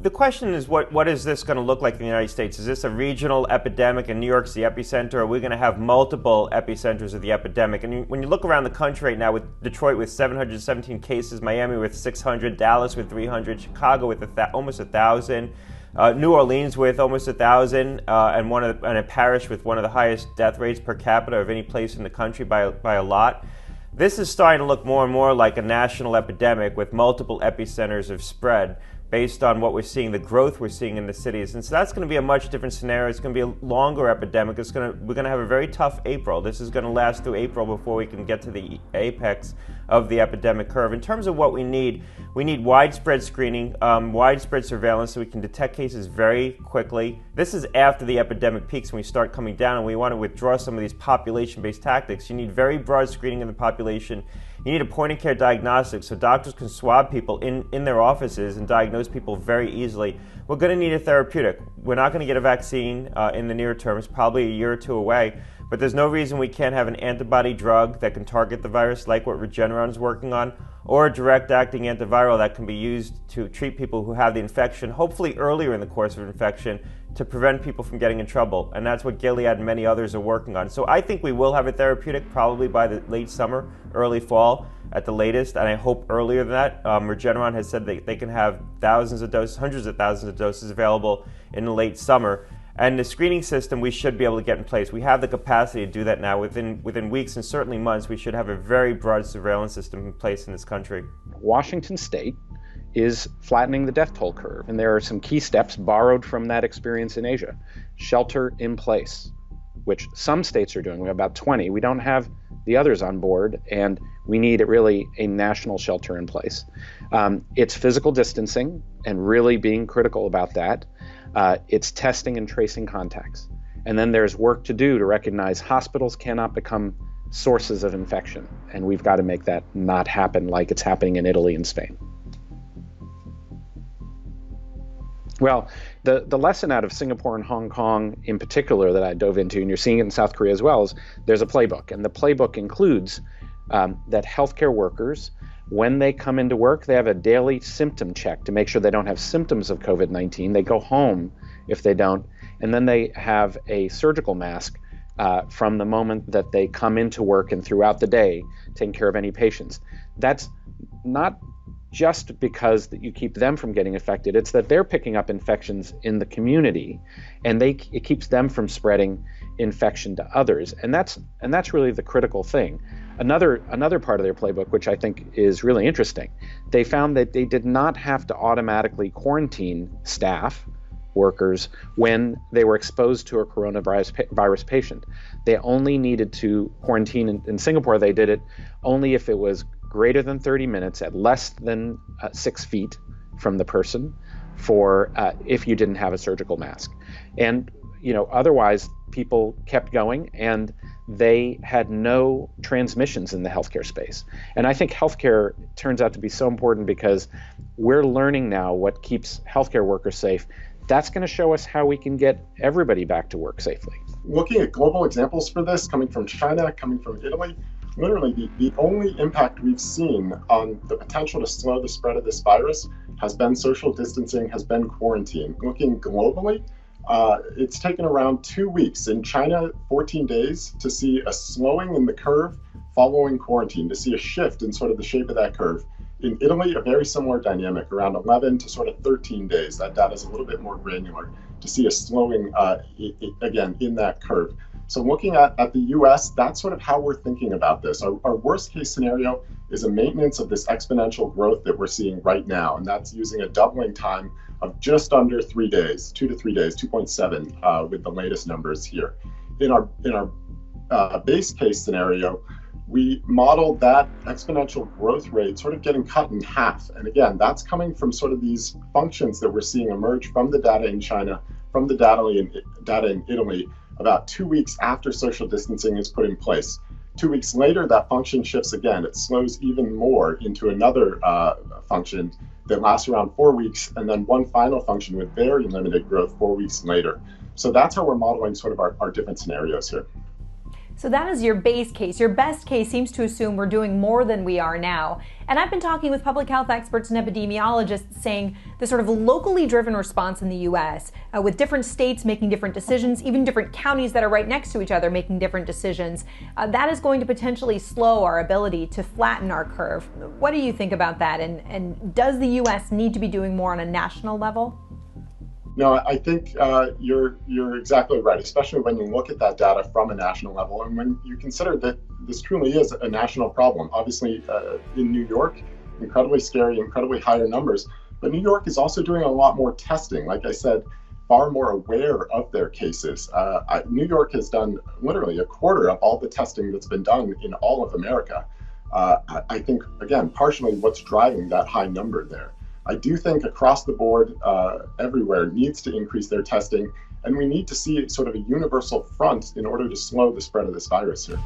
the question is, what is this going to look like in the United States? Is this a regional epidemic and New York's the epicenter? Or are we going to have multiple epicenters of the epidemic? And when you look around the country right now, with Detroit with 717 cases, Miami with 600, Dallas with 300, Chicago with almost 1,000, New Orleans with almost 1,000, and a parish with one of the highest death rates per capita of any place in the country by a lot. This is starting to look more and more like a national epidemic with multiple epicenters of spread based on what we're seeing, the growth we're seeing in the cities. And so that's going to be a much different scenario. It's going to be a longer epidemic. We're going to have a very tough April. This is going to last through April before we can get to the apex of the epidemic curve. In terms of what we need widespread screening, widespread surveillance so we can detect cases very quickly. This is after the epidemic peaks when we start coming down and we want to withdraw some of these population-based tactics. You need very broad screening of the population. You need a point-of-care diagnostic so doctors can swab people in their offices and diagnose people very easily. We're going to need a therapeutic. We're not going to get a vaccine in the near term. It's probably a year or two away. But there's no reason we can't have an antibody drug that can target the virus like what Regeneron is working on, or a direct-acting antiviral that can be used to treat people who have the infection, hopefully earlier in the course of infection, to prevent people from getting in trouble. And that's what Gilead and many others are working on. So I think we will have a therapeutic probably by the late summer, early fall at the latest, and I hope earlier than that. Regeneron has said they can have thousands of doses, hundreds of thousands of doses available in the late summer. And the screening system we should be able to get in place. We have the capacity to do that now. Within weeks and certainly months, we should have a very broad surveillance system in place in this country. Washington State is flattening the death toll curve, and there are some key steps borrowed from that experience in Asia. Shelter in place, which some states are doing. We have about 20. We don't have the others on board, and we need really a national shelter in place. It's physical distancing and really being critical about that. It's testing and tracing contacts. And then there's work to do to recognize hospitals cannot become sources of infection. And we've got to make that not happen like it's happening in Italy and Spain. Well, the lesson out of Singapore and Hong Kong in particular that I dove into, and you're seeing it in South Korea as well, is there's a playbook. And the playbook includes that healthcare workers, when they come into work, they have a daily symptom check to make sure they don't have symptoms of COVID-19. They go home if they don't, and then they have a surgical mask from the moment that they come into work and throughout the day, taking care of any patients. That's not just because that you keep them from getting affected. It's that they're picking up infections in the community, and it keeps them from spreading infection to others. And that's really the critical thing. Another part of their playbook, which I think is really interesting, they found that they did not have to automatically quarantine staff, workers, when they were exposed to a coronavirus patient. They only needed to quarantine. In Singapore, they did it only if it was greater than 30 minutes at less than 6 feet from the person, for if you didn't have a surgical mask. And otherwise people kept going, and they had no transmissions in the healthcare space. And I think healthcare turns out to be so important because we're learning now what keeps healthcare workers safe. That's going to show us how we can get everybody back to work safely. Looking at global examples for this, coming from China, coming from Italy, literally the only impact we've seen on the potential to slow the spread of this virus has been social distancing, has been quarantine. Looking globally, it's taken around 2 weeks. In China, 14 days to see a slowing in the curve following quarantine, to see a shift in sort of the shape of that curve. In Italy, a very similar dynamic, around 11 to sort of 13 days. That data is a little bit more granular, to see a slowing, again, in that curve. So looking at the US, that's sort of how we're thinking about this. Our worst case scenario is a maintenance of this exponential growth that we're seeing right now, and that's using a doubling time of just under 3 days, 2 to 3 days, 2.7 with the latest numbers here. In our base case scenario, we modeled that exponential growth rate sort of getting cut in half. And again, that's coming from sort of these functions that we're seeing emerge from the data in China, from the data in Italy, about 2 weeks after social distancing is put in place. 2 weeks later, that function shifts again. It slows even more into another function that lasts around 4 weeks, and then one final function with very limited growth 4 weeks later. So that's how we're modeling sort of our different scenarios here. So that is your base case. Your best case seems to assume we're doing more than we are now. And I've been talking with public health experts and epidemiologists saying the sort of locally driven response in the US, with different states making different decisions, even different counties that are right next to each other making different decisions, that is going to potentially slow our ability to flatten our curve. What do you think about that? And does the US need to be doing more on a national level? No, I think you're exactly right, especially when you look at that data from a national level and when you consider that this truly is a national problem. Obviously, in New York, incredibly scary, incredibly higher numbers, but New York is also doing a lot more testing. Like I said, far more aware of their cases. New York has done literally a quarter of all the testing that's been done in all of America. I think, again, partially what's driving that high number there. I do think across the board, everywhere needs to increase their testing, and we need to see sort of a universal front in order to slow the spread of this virus here.